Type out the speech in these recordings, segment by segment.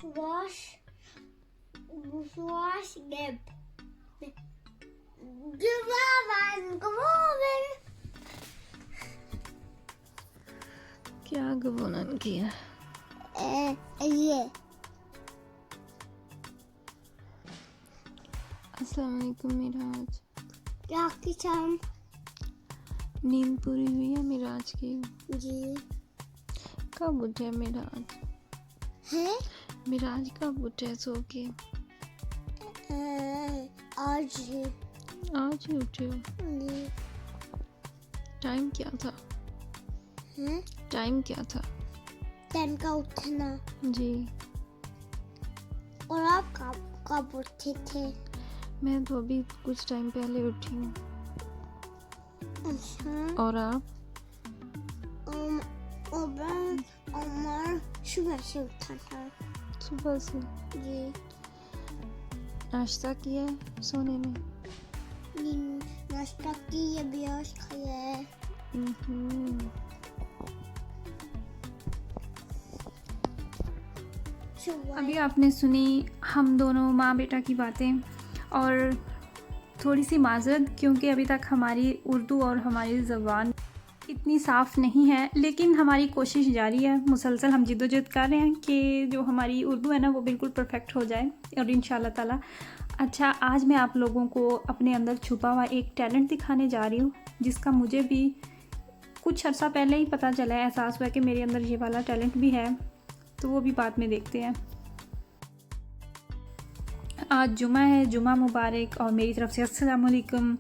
was gewonnen. क्या gewonnen किया? ये अस्सलाम वालेकुम मिराज। क्या किचन नींद पूरी हुई है मिराज की? जी कब उठे मिराज? है मिराज कब उठे सो के? आज ही आज ही उठे हो? जी टाइम क्या था? है टाइम क्या था? 10 का उठना। जी और आप कब उठे थे? मैं तो अभी कुछ टाइम पहले उठी हूँ। अच्छा और आप? उमर सुबह से उठा था। सुबह से? जी नाश्ता किया है सोने में? नाश्ता किया ब्रश खाया है। अभी आपने सुनी हम दोनों माँ बेटा की बातें, और थोड़ी सी माजरत क्योंकि अभी तक हमारी उर्दू और हमारी ज़बान इतनी साफ़ नहीं है, लेकिन हमारी कोशिश जारी है। मुसलसल हम जिद्दोजहद कर रहे हैं कि जो हमारी उर्दू है ना वो बिल्कुल परफेक्ट हो जाए, और इंशाल्लाह ताला। अच्छा, आज मैं आप लोगों को अपने अंदर छुपा हुआ एक टैलेंट दिखाने जा रही हूँ, जिसका मुझे भी कुछ अर्सा पहले ही पता चला है, एहसास हुआ कि मेरे अंदर ये वाला टैलेंट भी है। तो वो भी बाद में देखते हैं। आज जुमा है, जुमा मुबारक, और मेरी तरफ से अस्सलाम वालेकुम।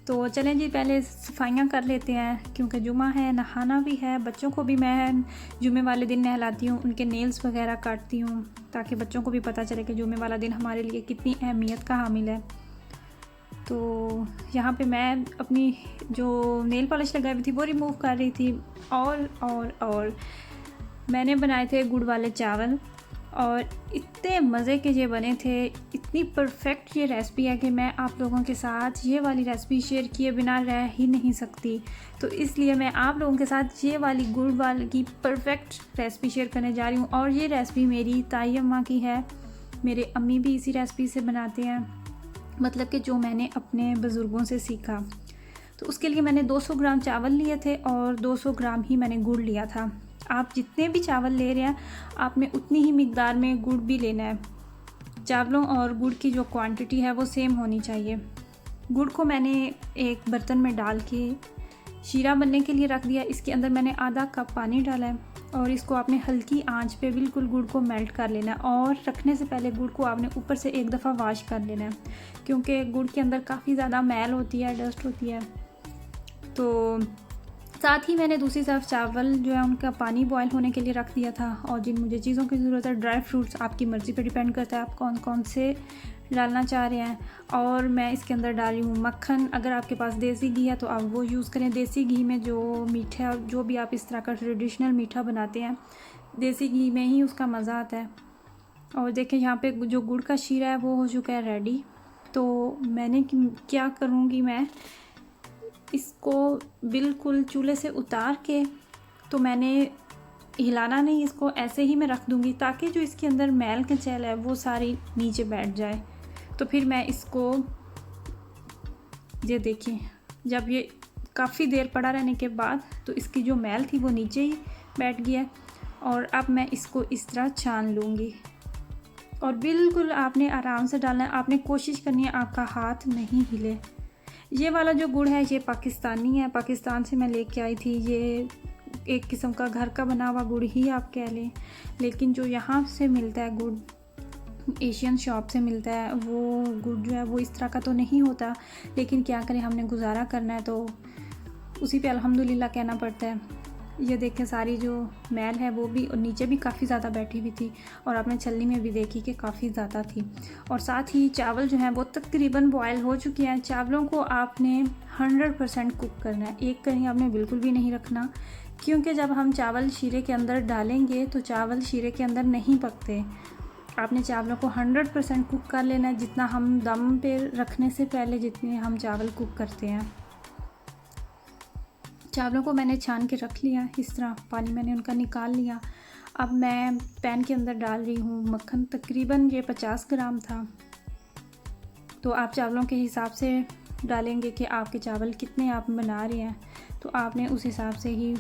तो चलें जी, पहले सफाइयाँ कर लेते हैं क्योंकि जुमा है, नहाना भी है। बच्चों को भी मैं जुमे वाले दिन नहलाती हूँ, उनके नेल्स वगैरह काटती हूँ, ताकि बच्चों को भी पता चले कि जुमे वाला दिन हमारे लिए कितनी अहमियत का हामिल है। तो यहाँ पे मैं अपनी जो नेल पॉलिश लगाई हुई थी वो रिमूव कर रही थी, और मैंने बनाए थे गुड़ वाले चावल, और इतने मज़े के ये बने थे। इतनी परफेक्ट ये रेसिपी है कि मैं आप लोगों के साथ ये वाली रेसिपी शेयर किए बिना रह ही नहीं सकती। तो इसलिए मैं आप लोगों के साथ ये वाली गुड़ वाले की परफेक्ट रेसिपी शेयर करने जा रही हूँ। और ये रेसिपी मेरी ताई अम्मा की है, मेरे अम्मी भी इसी रेसिपी से बनाते हैं, मतलब कि जो मैंने अपने बुज़ुर्गों से सीखा। तो उसके लिए मैंने 200 ग्राम चावल लिए थे और 200 ग्राम ही मैंने गुड़ लिया था। आप जितने भी चावल ले रहे हैं आपने उतनी ही मिकदार में गुड़ भी लेना है। चावलों और गुड़ की जो क्वांटिटी है वो सेम होनी चाहिए। गुड़ को मैंने एक बर्तन में डाल के शीरा बनने के लिए रख दिया। इसके अंदर मैंने आधा कप पानी डाला है, और इसको आपने हल्की आंच पे बिल्कुल गुड़ को मेल्ट कर लेना है। और रखने से पहले गुड़ को आपने ऊपर से एक दफ़ा वॉश कर लेना है, क्योंकि गुड़ के अंदर काफ़ी ज़्यादा मैल होती है, डस्ट होती है। तो साथ ही मैंने दूसरी तरफ चावल जो है उनका पानी बॉयल होने के लिए रख दिया था। और जिन मुझे चीज़ों की ज़रूरत है, ड्राई फ्रूट्स आपकी मर्ज़ी पे डिपेंड करता है आप कौन कौन से डालना चाह रहे हैं। और मैं इसके अंदर डाल रही हूँ मक्खन। अगर आपके पास देसी घी है तो आप वो यूज़ करें। देसी घी में जो मीठा, जो भी आप इस तरह का ट्रेडिशनल मीठा बनाते हैं, देसी घी में ही उसका मज़ा आता है। और देखें यहाँ पे जो गुड़ का शीरा है वो हो चुका है रेडी। तो मैंने क्या करूँगी, मैं इसको बिल्कुल चूल्हे से उतार के, तो मैंने हिलाना नहीं, इसको ऐसे ही मैं रख दूँगी ताकि जो इसके अंदर मैल कचैल है वो सारी नीचे बैठ जाए। तो फिर मैं इसको, ये देखिए, जब ये काफ़ी देर पड़ा रहने के बाद तो इसकी जो मैल थी वो नीचे ही बैठ गया। और अब मैं इसको इस तरह छान लूँगी। और बिल्कुल आपने आराम से डालना है, आपने कोशिश करनी है आपका हाथ नहीं हिले। ये वाला जो गुड़ है ये पाकिस्तानी है, पाकिस्तान से मैं लेके आई थी। ये एक किस्म का घर का बना हुआ गुड़ ही आप कह लें, लेकिन जो यहाँ से मिलता है गुड़, एशियन शॉप से मिलता है, वो गुड़ जो है वो इस तरह का तो नहीं होता। लेकिन क्या करें, हमने गुजारा करना है तो उसी पे अल्हम्दुलिल्लाह कहना पड़ता है। ये देखें, सारी जो मैल है वो भी, और नीचे भी काफ़ी ज़्यादा बैठी हुई थी, और आपने छलनी में भी देखी कि काफ़ी ज़्यादा थी। और साथ ही चावल जो हैं वो तकरीबन बॉयल हो चुके हैं। चावलों को आपने 100% कुक करना है, एक कहीं आपने बिल्कुल भी नहीं रखना, क्योंकि जब हम चावल शीरे के अंदर डालेंगे तो चावल शीरे के अंदर नहीं पकते। आपने चावलों को 100% कुक कर लेना है, जितना हम दम पे रखने से पहले जितने हम चावल कुक करते हैं। चावलों को मैंने छान के रख लिया, इस तरह पानी मैंने उनका निकाल लिया। अब मैं पैन के अंदर डाल रही हूँ मक्खन, तकरीबन ये 50 ग्राम था। तो आप चावलों के हिसाब से डालेंगे कि आपके चावल कितने आप बना रहे हैं, तो आपने उस हिसाब से ही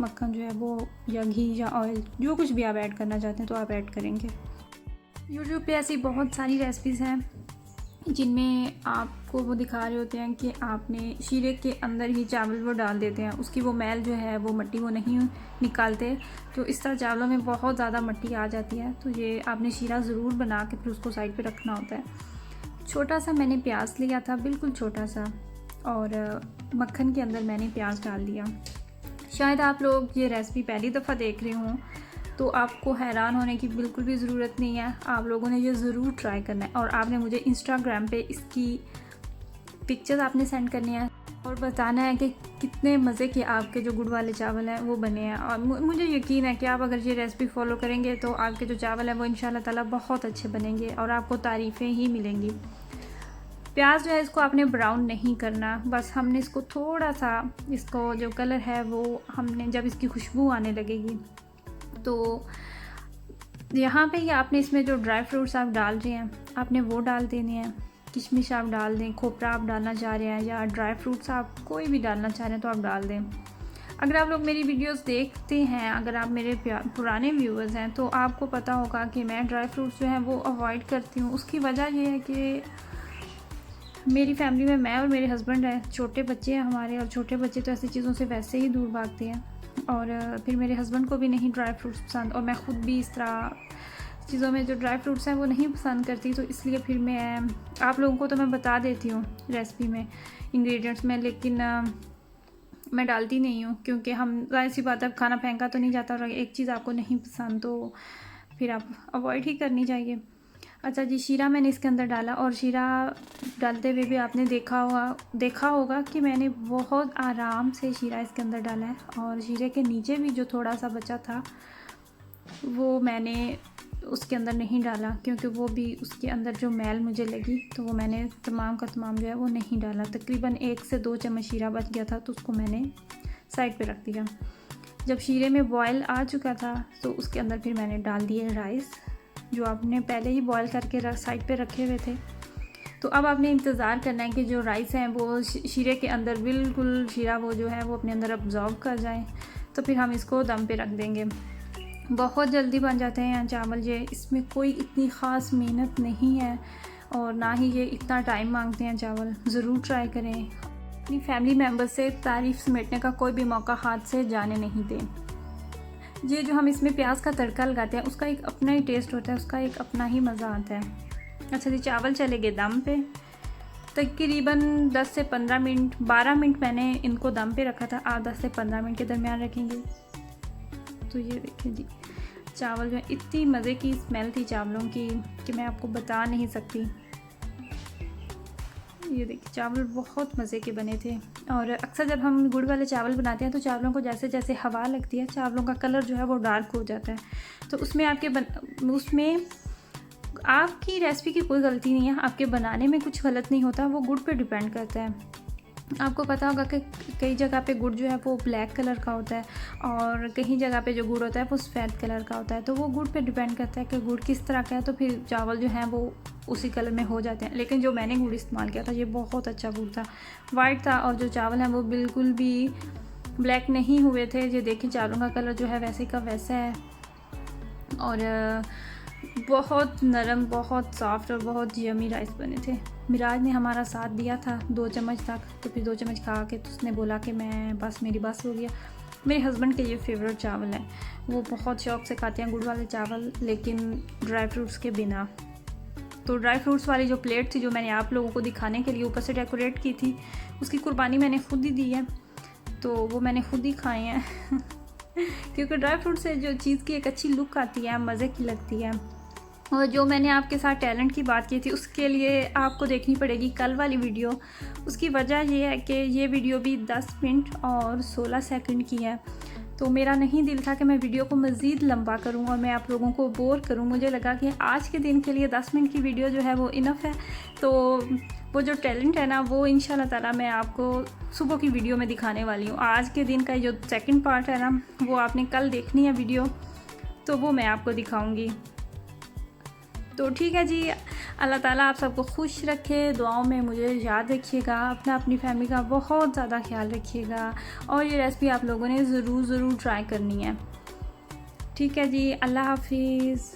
मक्खन जो है वो या घी या ऑयल जो कुछ भी आप ऐड करना चाहते हैं तो आप ऐड करेंगे। यूट्यूब पे ऐसी बहुत सारी रेसिपीज़ हैं जिनमें आपको वो दिखा रहे होते हैं कि आपने शीरे के अंदर ही चावल वो डाल देते हैं, उसकी वो मैल जो है वो मिट्टी वो नहीं निकालते, तो इस तरह चावलों में बहुत ज़्यादा मिट्टी आ जाती है। तो ये आपने शीरा ज़रूर बना के फिर उसको साइड पे रखना होता है। छोटा सा मैंने प्याज लिया था, बिल्कुल छोटा सा, और मक्खन के अंदर मैंने प्याज डाल दिया। शायद आप लोग ये रेसिपी पहली दफ़ा देख रहे हों तो आपको हैरान होने की बिल्कुल भी ज़रूरत नहीं है। आप लोगों ने ये ज़रूर ट्राई करना है और आपने मुझे इंस्टाग्राम पे इसकी पिक्चर्स आपने सेंड करनी है और बताना है कि कितने मज़े के आपके जो गुड़ वाले चावल हैं वो बने हैं। और मुझे यकीन है कि आप अगर ये रेसिपी फॉलो करेंगे तो आपके जो चावल हैं वो इंशाल्लाह ताला बहुत अच्छे बनेंगे और आपको तारीफ़ें ही मिलेंगी। प्याज जो है इसको आपने ब्राउन नहीं करना, बस हमने इसको थोड़ा सा, इसको जो कलर है वो हमने जब इसकी खुशबू आने लगेगी तो यहाँ पे ही आपने इसमें जो ड्राई फ्रूट्स आप डाल रहे हैं आपने वो डाल देने हैं। किशमिश आप डाल दें, खोपरा आप डालना चाह रहे हैं या ड्राई फ्रूट्स आप कोई भी डालना चाह रहे हैं तो आप डाल दें। अगर आप लोग मेरी वीडियोस देखते हैं, अगर आप मेरे पुराने व्यूअर्स हैं तो आपको पता होगा कि मैं ड्राई फ्रूट्स जो हैं वो अवॉइड करती हूँ। उसकी वजह ये है कि मेरी फैमिली में मैं और मेरे हस्बैंड हैं, छोटे बच्चे हैं हमारे, और छोटे बच्चे तो ऐसी चीज़ों से वैसे ही दूर भागते हैं, और फिर मेरे हस्बैंड को भी नहीं ड्राई फ्रूट्स पसंद, और मैं ख़ुद भी इस तरह चीज़ों में जो ड्राई फ्रूट्स हैं वो नहीं पसंद करती। तो इसलिए फिर मैं आप लोगों को तो मैं बता देती हूँ रेसिपी में इंग्रेडिएंट्स में, लेकिन मैं डालती नहीं हूँ क्योंकि हम ज़ाहिर सी बात है खाना फेंका तो नहीं जाता, और एक चीज़ आपको नहीं पसंद तो फिर आप अवॉइड ही करनी चाहिए। अच्छा जी, शीरा मैंने इसके अंदर डाला, और शीरा डालते हुए भी आपने देखा होगा कि मैंने बहुत आराम से शीरा इसके अंदर डाला है, और शीरे के नीचे भी जो थोड़ा सा बचा था वो मैंने उसके अंदर नहीं डाला क्योंकि वो भी उसके अंदर जो मैल मुझे लगी, तो वो मैंने तमाम का तमाम जो है वो नहीं डाला। तकरीबन 1 से 2 चम्मच शीरा बच गया था तो उसको मैंने साइड पे रख दिया। जब शीरे में बॉयल आ चुका था तो उसके अंदर फिर मैंने डाल दिए राइस जो आपने पहले ही बॉयल करके साइड पे रखे हुए थे। तो अब आपने इंतज़ार करना है कि जो राइस हैं वो शीरे के अंदर बिल्कुल शीरा वो जो है वो अपने अंदर अब्जॉर्ब कर जाए, तो फिर हम इसको दम पे रख देंगे। बहुत जल्दी बन जाते हैं चावल ये, इसमें कोई इतनी ख़ास मेहनत नहीं है और ना ही ये इतना टाइम मांगते हैं चावल। ज़रूर ट्राई करें, अपनी फैमिली मेम्बर्स से तारीफ़ समेटने का कोई भी मौका हाथ से जाने नहीं दें। ये जो हम इसमें प्याज का तड़का लगाते हैं उसका एक अपना ही टेस्ट होता है, उसका एक अपना ही मज़ा आता है। अच्छा जी, चावल चले गए दम पे, तकरीबन 10 से 15 मिनट, 12 मिनट मैंने इनको दम पे रखा था। आप 10 से 15 मिनट के दरमियान रखेंगे। तो ये देखिए जी, चावल जो है इतनी मज़े की स्मेल थी चावलों की कि मैं आपको बता नहीं सकती। ये देखिए चावल बहुत मज़े के बने थे, और अक्सर जब हम गुड़ वाले चावल बनाते हैं तो चावलों को जैसे जैसे हवा लगती है चावलों का कलर जो है वो डार्क हो जाता है। तो उसमें उसमें आपकी रेसिपी की कोई गलती नहीं है, आपके बनाने में कुछ गलत नहीं होता, वो गुड़ पे डिपेंड करता है। आपको पता होगा कि कई जगह पे गुड़ जो है वो ब्लैक कलर का होता है और कहीं जगह पे जो गुड़ होता है वो सफ़ेद कलर का होता है। तो वो गुड़ पे डिपेंड करता है कि गुड़ किस तरह का है, तो फिर चावल जो हैं वो उसी कलर में हो जाते हैं। लेकिन जो मैंने गुड़ इस्तेमाल किया था ये बहुत अच्छा गुड़ था, वाइट था, और जो चावल हैं वो बिल्कुल भी ब्लैक नहीं हुए थे। ये देखिए चावलों का कलर जो है वैसे का वैसा है, और बहुत नरम, बहुत सॉफ्ट और बहुत यमी राइस बने थे। मिराज ने हमारा साथ दिया था 2 चम्मच तक, तो फिर 2 चम्मच खा के तो उसने बोला कि मेरी बस हो गया। मेरे हस्बैंड के ये फेवरेट चावल हैं, वो बहुत शौक़ से खाते हैं गुड़ वाले चावल, लेकिन ड्राई फ्रूट्स के बिना। तो ड्राई फ्रूट्स वाली जो प्लेट थी जो मैंने आप लोगों को दिखाने के लिए ऊपर से डेकोरेट की थी, उसकी कुर्बानी मैंने खुद ही दी है, तो वो मैंने खुद ही खाए हैं क्योंकि ड्राई फ्रूट से जो चीज़ की एक अच्छी लुक आती है, मज़े की लगती है। और जो मैंने आपके साथ टैलेंट की बात की थी उसके लिए आपको देखनी पड़ेगी कल वाली वीडियो। उसकी वजह ये है कि ये वीडियो भी 10 मिनट और 16 सेकंड की है, तो मेरा नहीं दिल था कि मैं वीडियो को मज़ीद लंबा करूं और मैं आप लोगों को बोर करूं। मुझे लगा कि आज के दिन के लिए 10 मिनट की वीडियो जो है वो इनफ है। तो वो जो टैलेंट है ना वो इंशाल्लाह ताला मैं आपको सुबह की वीडियो में दिखाने वाली हूँ। आज के दिन का जो सेकंड पार्ट है ना वो आपने कल देखनी है वीडियो, तो वो मैं आपको दिखाऊंगी। तो ठीक है जी, अल्लाह ताला आप सबको खुश रखे, दुआओं में मुझे याद रखिएगा, अपनी फैमिली का बहुत ज़्यादा ख्याल रखिएगा और ये रेसिपी आप लोगों ने ज़रूर ट्राई करनी है। ठीक है जी, अल्लाह हाफिज़।